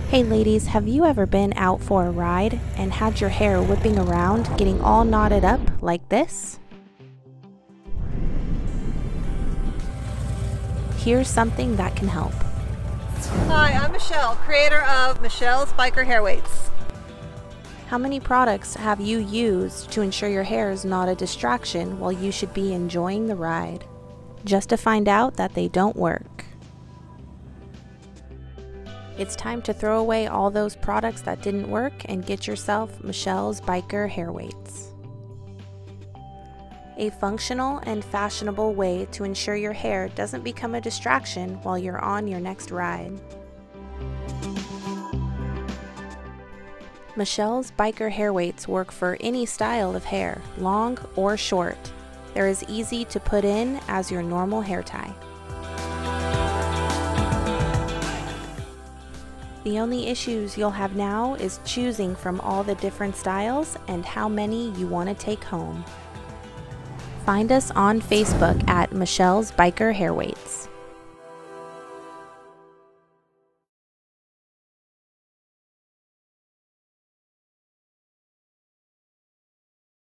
Hey ladies, have you ever been out for a ride and had your hair whipping around, getting all knotted up like this? Here's something that can help. Hi, I'm Michelle, creator of Michelle's Biker Hair Weights. How many products have you used to ensure your hair is not a distraction while you should be enjoying the ride? Just to find out that they don't work. It's time to throw away all those products that didn't work and get yourself Michelle's Biker Hair Weights. A functional and fashionable way to ensure your hair doesn't become a distraction while you're on your next ride. Michelle's Biker Hair Weights work for any style of hair, long or short. They're as easy to put in as your normal hair tie. The only issues you'll have now is choosing from all the different styles and how many you want to take home. Find us on Facebook at Michelle's Biker Hair Weights.